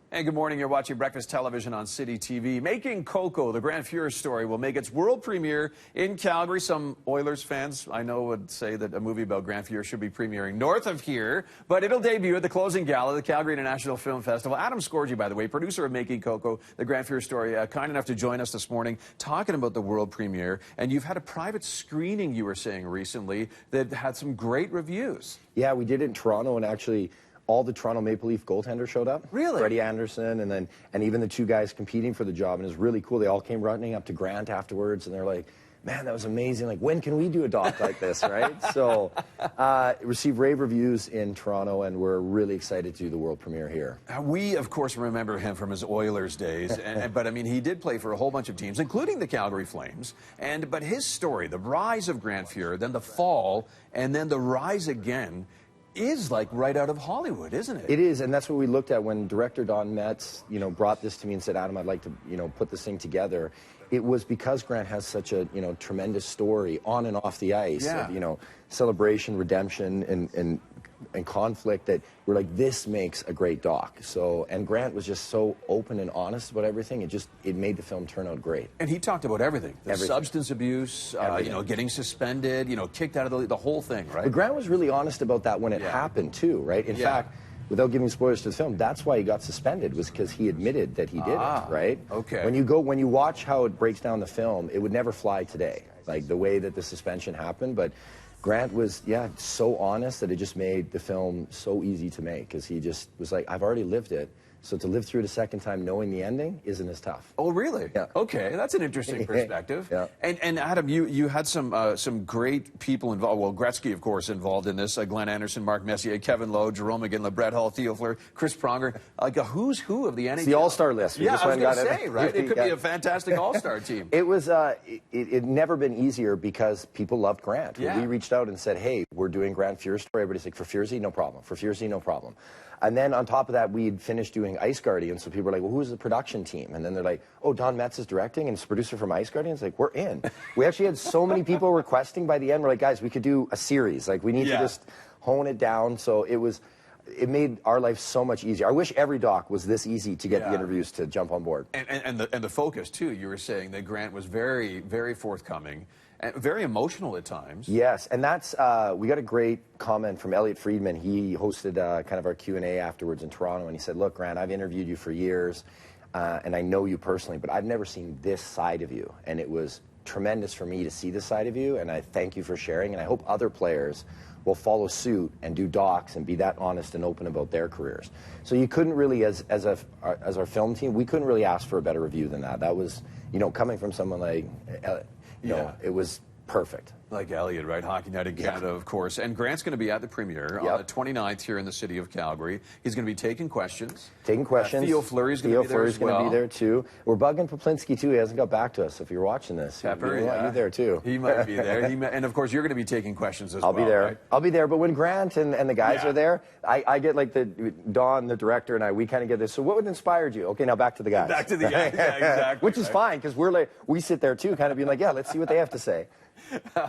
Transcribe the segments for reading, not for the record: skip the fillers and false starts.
And good morning. You're watching Breakfast Television on City TV. Making Coco, the Grant Fuhr Story, will make its world premiere in Calgary. Some Oilers fans, I know, would say that a movie about Grant Fuhr should be premiering north of here, but it'll debut at the closing gala of the Calgary International Film Festival. Adam Scorgie, by the way, producer of Making Coco, the Grant Fuhr Story, kind enough to join us this morning talking about the world premiere. And you've had a private screening, you were saying recently, that had some great reviews. Yeah, we did it in Toronto, and actually all the Toronto Maple Leaf goaltenders showed up. Really? Freddie Anderson, and even the two guys competing for the job. And it was really cool. They all came running up to Grant afterwards, and they're like, man, that was amazing. Like, when can we do a doc like this, right? So it received rave reviews in Toronto, and we're really excited to do the world premiere here. We, of course, remember him from his Oilers days, but I mean, he did play for a whole bunch of teams, including the Calgary Flames. But his story, the rise of Grant Fuhr, then the fall, and then the rise again, is like right out of Hollywood, isn't it? It is, and that's what we looked at when director Don Metz, brought this to me and said, Adam, I'd like to, put this thing together. It was because Grant has such a, tremendous story on and off the ice, yeah. of, celebration, redemption, and conflict, that we're like, this makes a great doc. So, and Grant was just so open and honest about everything. It made the film turn out great. And he talked about everything. The substance abuse, getting suspended, kicked out of the whole thing, right? But Grant was really honest about that when it happened too, right? In fact, without giving spoilers to the film, that's why he got suspended, was because he admitted that he did it, right? Okay. When you watch how it breaks down the film, it would never fly today, like the way that the suspension happened. But Grant was, so honest that it just made the film so easy to make, because he just was like, I've already lived it. So to live through it a second time knowing the ending isn't as tough. Oh, really? Yeah. Okay, that's an interesting perspective. Yeah. And Adam, you had some great people involved. Well, Gretzky, of course, involved in this. Glenn Anderson, Mark Messier, Kevin Lowe, Jerome McGinley, Brett Hull, Theo Fleury, Chris Pronger. Like a who's who of the NHL. It's the all-star list. I was going to say, right? It could be a fantastic all-star team. It was, it never been easier because people loved Grant. When we reached out and said, hey, we're doing Grant Fuhr Story, everybody's like, for Fuhrsy, no problem. For Fuhrsy, no problem. And then on top of that, we'd finished doing Ice Guardian, so people were like, well, who's the production team? And then they're like, oh, Don Metz is directing and it's producer from Ice Guardian. It's like, we're in. We actually had so many people requesting by the end. We're like, guys, we could do a series. Like, we need to just hone it down. So it made our life so much easier. I wish every doc was this easy to get the interviews to jump on board. And the focus, too. You were saying that Grant was very, very forthcoming and very emotional at times. Yes, and that's, we got a great comment from Elliot Friedman. He hosted kind of our Q&A afterwards in Toronto, and he said, look, Grant, I've interviewed you for years, and I know you personally, but I've never seen this side of you. And it was tremendous for me to see this side of you, and I thank you for sharing, and I hope other players will follow suit and do docs and be that honest and open about their careers. So you couldn't really, as our film team, we couldn't really ask for a better review than that. That was, coming from someone like, it was perfect. Like Elliot, right? Hockey Night in Canada, of course. And Grant's going to be at the premiere on the 29th here in the city of Calgary. He's going to be taking questions. Theo Fleury's going to be there as well. Going to be there, too. We're bugging Poplinski, too. He hasn't got back to us. If you're watching this, Pepper, you're there, too. He might be there. And, of course, you're going to be taking questions as well. I'll be there. Right? I'll be there. But when Grant and the guys are there, I get like Don, the director, and we kind of get this. So what would inspired you? Okay, now back to the guys. Back to the guys, exactly. Which is fine, because we sit there, too, kind of being like, let's see what they have to say.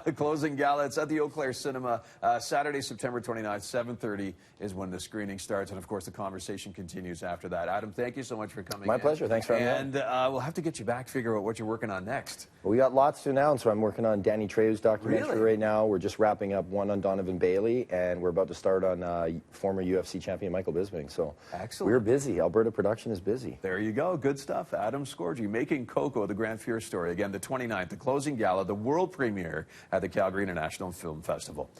The closing gala, it's at the Eau Claire Cinema, Saturday, September 29th, 7:30 is when the screening starts, and of course the conversation continues after that. Adam, thank you so much for coming. My pleasure. Thanks for having me. And we'll have to get you back, figure out what you're working on next. Well, we got lots to announce. So I'm working on Danny Trejo's documentary right now. We're just wrapping up one on Donovan Bailey, and we're about to start on former UFC champion Michael Bisping. So excellent. We're busy. Alberta production is busy. There you go. Good stuff. Adam Scorgie, Making Coco, the Grant Fuhr Story. Again, the 29th, the closing gala, the world premiere at the Calgary International Film Festival.